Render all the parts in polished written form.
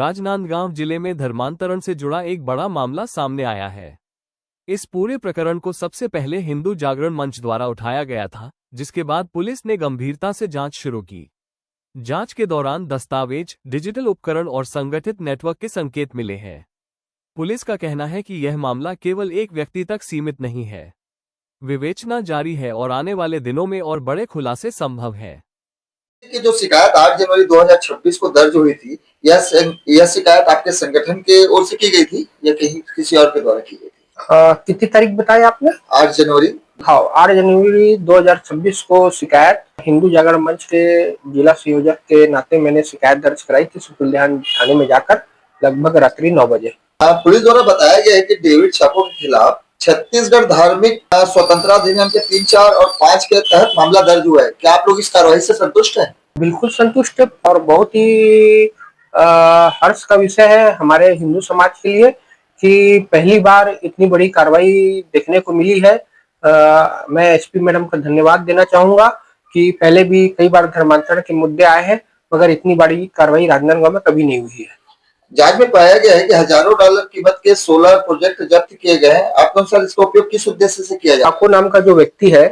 राजनांदगांव जिले में धर्मांतरण से जुड़ा एक बड़ा मामला सामने आया है। इस पूरे प्रकरण को सबसे पहले हिंदू जागरण मंच द्वारा उठाया गया था, जिसके बाद पुलिस ने गंभीरता से जांच शुरू की। जांच के दौरान दस्तावेज, डिजिटल उपकरण और संगठित नेटवर्क के संकेत मिले हैं। पुलिस का कहना है कि यह मामला केवल एक व्यक्ति तक सीमित नहीं है। विवेचना जारी है और आने वाले दिनों में और बड़े खुलासे संभव है। कि जो शिकायत 8 जनवरी 2026 को दर्ज हुई थी, यह शिकायत आपके संगठन के ओर से की गई थी या कहीं किसी और के द्वारा की गई थी? कितनी तारीख बताई आपने? 8 जनवरी। हाँ, 8 जनवरी 2026 को शिकायत हिंदू जागरण मंच के जिला संयोजक के नाते मैंने शिकायत दर्ज कराई थी सुकुलध्यान थाने में जाकर लगभग रात्रि 9 बजे। पुलिस द्वारा बताया गया है कि डेविड चाको के खिलाफ छत्तीसगढ़ धार्मिक स्वतंत्रता अधिनियम के 3, 4 और 5 के तहत मामला दर्ज हुआ है। क्या आप लोग इस कार्रवाई से संतुष्ट हैं? बिल्कुल संतुष्ट है और बहुत ही हर्ष का विषय है हमारे हिंदू समाज के लिए कि पहली बार इतनी बड़ी कार्रवाई देखने को मिली है। मैं एसपी मैडम का धन्यवाद देना चाहूंगा कि पहले भी कई बार धर्मांतरण के मुद्दे आए हैं, मगर इतनी बड़ी कार्रवाई राजनांदगांव में कभी नहीं हुई है। जांच में पाया गया है कि हजारों डॉलर कीमत के सोलर प्रोजेक्ट जब्त किए गए हैं। आपके अनुसार इसका उपयोग किस उद्देश्य से किया जाए? आपको नाम का जो व्यक्ति है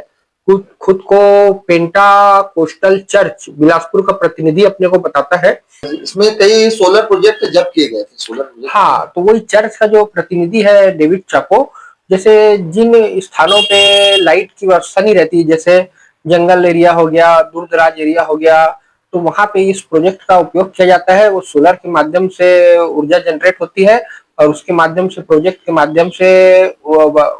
खुद को पेंटा कोस्टल चर्च बिलासपुर का प्रतिनिधि अपने को बताता है। इसमें कई सोलर प्रोजेक्ट जब्त किए गए थे। सोलर प्रोजेक्ट, हाँ, तो वही चर्च का जो प्रतिनिधि है डेविड चाको, जैसे जिन स्थानों पे लाइट की व्यवस्था नहीं रहती, जैसे जंगल एरिया हो गया, दूर दराज एरिया हो गया, तो वहां पे इस प्रोजेक्ट का उपयोग किया जाता है। वो सोलर के माध्यम से ऊर्जा जनरेट होती है और उसके माध्यम से प्रोजेक्ट के माध्यम से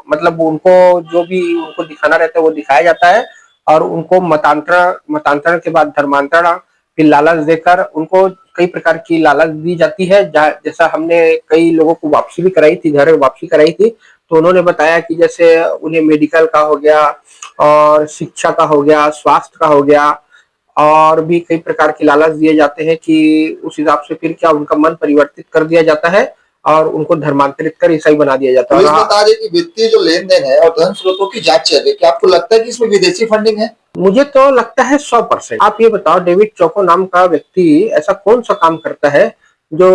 मतलब उनको जो भी उनको दिखाना रहता है वो दिखाया जाता है और उनको मतांतरण के बाद धर्मांतरण फिर लालच देकर उनको कई प्रकार की लालच दी जाती है। जैसा हमने कई लोगों को वापसी भी कराई थी, घर वापसी कराई थी, तो उन्होंने बताया कि जैसे उन्हें मेडिकल का हो गया और शिक्षा का हो गया, स्वास्थ्य का हो गया और भी कई प्रकार की लालच दिए जाते हैं कि उस हिसाब से फिर क्या उनका मन परिवर्तित कर दिया जाता है और उनको धर्मांतरित कर ईसाई बना दिया जाता है। पुलिस बता रही है कि वित्तीय जो लेन देन है और धन स्रोतों की जांच चल रही है। क्या आपको लगता है कि इसमें विदेशी फंडिंग है? मुझे तो लगता है 100%। आप ये बताओ, डेविड चाको नाम का व्यक्ति ऐसा कौन सा काम करता है जो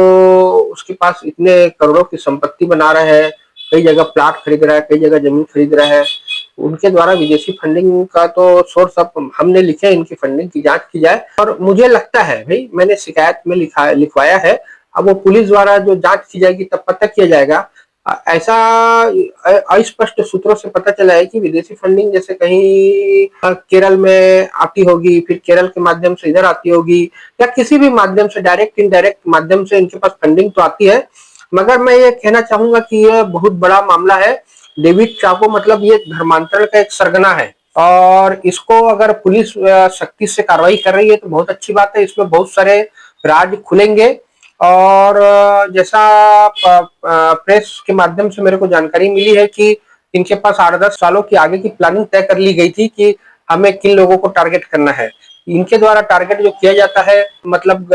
उसके पास इतने करोड़ों की संपत्ति बना रहा है, कई जगह प्लाट खरीद रहा है, कई जगह जमीन खरीद रहा है। उनके द्वारा विदेशी फंडिंग का तो सोर्स अब हमने लिखे, इनकी फंडिंग की जांच की जाए। और मुझे लगता है भाई, मैंने शिकायत में लिखवाया है, अब वो पुलिस द्वारा जो जांच की जाएगी तब पता किया जाएगा। ऐसा अस्पष्ट सूत्रों से पता चला है कि विदेशी फंडिंग जैसे कहीं केरल में आती होगी, फिर केरल के माध्यम से इधर आती होगी, या किसी भी माध्यम से डायरेक्ट इनडायरेक्ट माध्यम से इनके पास फंडिंग तो आती है। मगर मैं ये कहना चाहूंगा कि यह बहुत बड़ा मामला है। डेविड चाको मतलब ये धर्मांतरण का एक सरगना है और इसको अगर पुलिस सख्ती से कार्रवाई कर रही है तो बहुत अच्छी बात है। इसमें बहुत सारे राज खुलेंगे और जैसा प्रेस के माध्यम से मेरे को जानकारी मिली है कि इनके पास 8-10 सालों की आगे की प्लानिंग तय कर ली गई थी कि हमें किन लोगों को टारगेट करना है। इनके द्वारा टारगेट जो किया जाता है मतलब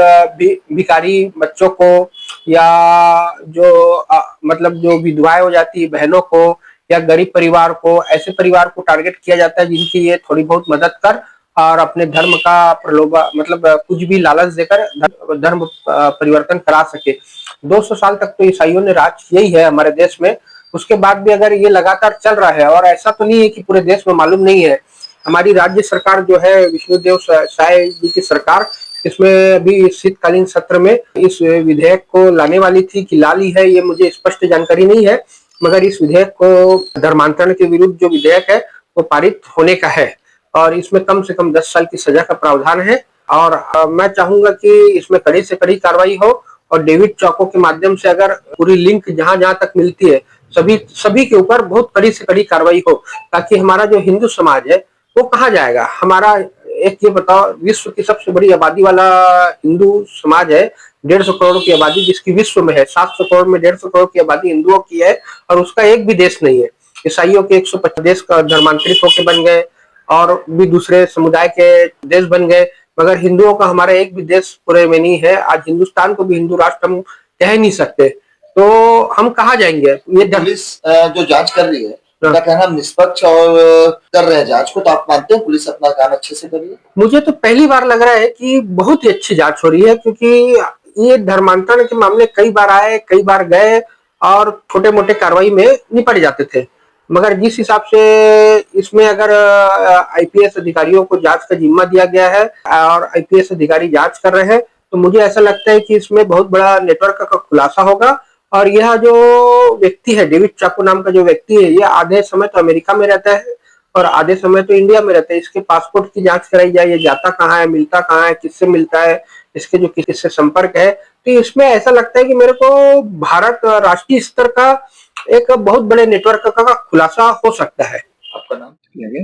भिखारी बच्चों को या जो मतलब जो विधवाएं हो जाती है बहनों को या गरीब परिवार को, ऐसे परिवार को टारगेट किया जाता है जिनकी ये थोड़ी बहुत मदद कर और अपने धर्म का प्रलोभन मतलब कुछ भी लालच देकर धर्म परिवर्तन करा सके। 200 साल तक तो ईसाइयों ने राज किया ही है हमारे देश में, उसके बाद भी अगर ये लगातार चल रहा है, और ऐसा तो नहीं है कि पूरे देश में मालूम नहीं है। हमारी राज्य सरकार जो है विष्णुदेव साय जी की सरकार, इसमें अभी शीतकालीन सत्र में इस विधेयक को लाने वाली थी कि ला ली है, ये मुझे स्पष्ट जानकारी नहीं है, मगर इस विधेयक को धर्मांतरण के विरुद्ध जो विधेयक है वो पारित होने का है और इसमें कम से कम 10 साल की सजा का प्रावधान है। और मैं चाहूंगा कि इसमें कड़ी से कड़ी कार्रवाई हो और डेविड चाको के माध्यम से अगर पूरी लिंक जहां जहां तक मिलती है सभी के ऊपर बहुत कड़ी से कड़ी कार्रवाई हो, ताकि हमारा जो हिंदू समाज है वो कहाँ जाएगा। हमारा एक ये बताओ, विश्व की सबसे बड़ी आबादी वाला हिंदू समाज है, 150 करोड़ की आबादी जिसकी विश्व में है, 700 करोड़ में 150 करोड़ की आबादी हिंदुओं की है और उसका एक भी देश नहीं है। ईसाइयों के 125 देश का धर्मांतरित होकर बन गए और भी दूसरे समुदाय के देश बन गए, मगर हिंदुओं का हमारा एक भी देश पूरे में नहीं है। आज हिंदुस्तान को भी हिंदू राष्ट्र हम कह नहीं सकते, तो हम कहाँ जाएंगे। ये पुलिस जो जांच कर रही है उनका कहना निष्पक्ष और कर रहे हैं जांच को, तो आप मानते हैं पुलिस अपना काम अच्छे से कर रही है? मुझे तो पहली बार लग रहा है कि बहुत ही अच्छी जांच हो रही है, क्योंकि ये धर्मांतरण के मामले कई बार आए, कई बार गए और छोटे मोटे कार्रवाई में निपट जाते थे। मगर जिस हिसाब से इसमें अगर आईपीएस अधिकारियों को जांच का जिम्मा दिया गया है और आईपीएस अधिकारी जांच कर रहे हैं, तो मुझे ऐसा लगता है कि इसमें बहुत बड़ा नेटवर्क का खुलासा होगा। और यह जो व्यक्ति है, डेविड चाको नाम का जो व्यक्ति है, यह आधे समय तो अमेरिका में रहता है और आधे समय तो इंडिया में रहता है। इसके पासपोर्ट की जांच कराई जाए, ये जाता कहाँ है, मिलता कहाँ है, किससे मिलता है, इसके जो किससे संपर्क है। तो इसमें ऐसा लगता है कि मेरे को भारत राष्ट्रीय स्तर का एक बहुत बड़े नेटवर्क का खुलासा हो सकता है। आपका नाम?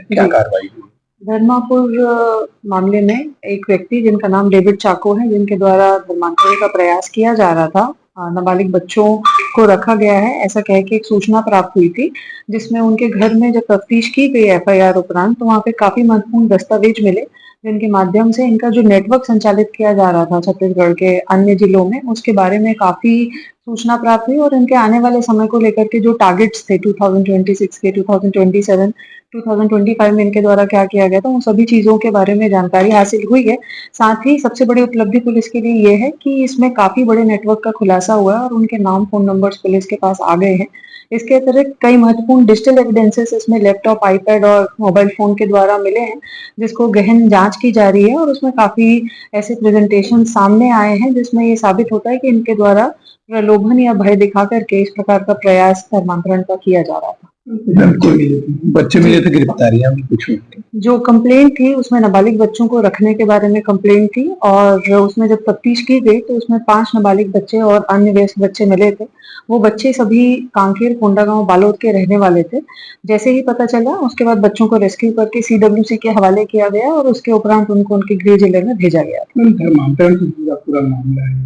क्या कार्रवाई हुई? धर्मापुर मामले में एक व्यक्ति जिनका नाम डेविड चाको है, जिनके द्वारा धर्मांतरण का प्रयास किया जा रहा था, नाबालिग बच्चों को रखा गया है, ऐसा कह के एक सूचना प्राप्त हुई थी, जिसमें उनके घर में जब तफ्तीश की गई एफआईआर उपरांत, तो वहाँ पे काफी महत्वपूर्ण दस्तावेज मिले, जिनके माध्यम से इनका जो नेटवर्क संचालित किया जा रहा था छत्तीसगढ़ के अन्य जिलों में, उसके बारे में काफी सूचना प्राप्त हुई और इनके आने वाले समय को लेकर के जो टारगेट्स थे 2026 के, 2027, 2025 में इनके द्वारा क्या किया गया था, उन सभी चीजों के बारे में जानकारी हासिल हुई है। साथ ही सबसे बड़ी उपलब्धि पुलिस के लिए ये है कि इसमें काफी बड़े नेटवर्क का खुलासा हुआ है और उनके नाम, फोन नंबर्स पुलिस के पास आ गए हैं। इसके अतिरिक्त कई महत्वपूर्ण डिजिटल एविडेंसेस इसमें लैपटॉप, आईपैड और मोबाइल फोन के द्वारा मिले हैं, जिसको गहन जांच की जा रही है और उसमें काफी ऐसे प्रेजेंटेशन सामने आए हैं जिसमें ये साबित होता है कि इनके द्वारा प्रलोभन या भय दिखा करके इस प्रकार का प्रयास धर्मांतरण का किया जा रहा था। बच्चे मिले थे, गिरफ्तारियां भी कुछ हुई थी। जो कंप्लेंट थी उसमें नाबालिग बच्चों को रखने के बारे में कंप्लेंट थी और उसमें जब तफ्तीश की गई तो उसमें 5 नाबालिग बच्चे और अन्य वयस्क बच्चे मिले थे। वो बच्चे सभी कांकेर, कोंडागांव, बालोद के रहने वाले थे। जैसे ही पता चला उसके बाद बच्चों को रेस्क्यू करके सीडब्ल्यूसी के हवाले किया गया और उसके उपरांत उनको उनके गृह जिले में भेजा गया। धर्मांतरण से पूरा मामला है,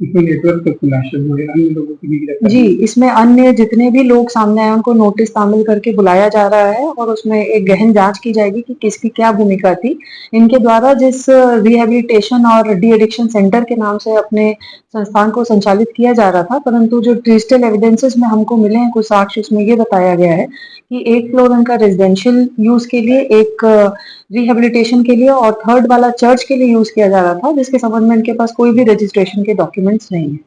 इसमें नेटवर्क का खुलासा हुआ है, अन्य लोगों की भी गिरफ्तारी? जी, इसमें अन्य जितने भी लोग सामने आए उनको नोटिस तामील करके बुलाया जा रहा है और उसमें एक गहन जांच की जाएगी कि किसकी क्या भूमिका थी। इनके द्वारा जिस रिहेबिलिटेशन और डी एडिक्शन सेंटर के नाम से अपने संस्थान को संचालित किया जा रहा था, परंतु जो डिजिटल एविडेंसेस में हमको मिले हैं कुछ साक्ष्य, उसमें ये बताया गया है कि एक फ्लोर उनका रेजिडेंशियल यूज के लिए, एक रिहेबिलिटेशन के लिए और थर्ड वाला चर्च के लिए यूज किया जा रहा था, जिसके संबंध में इनके पास कोई भी रजिस्ट्रेशन के डॉक्यूमेंट्स नहीं है।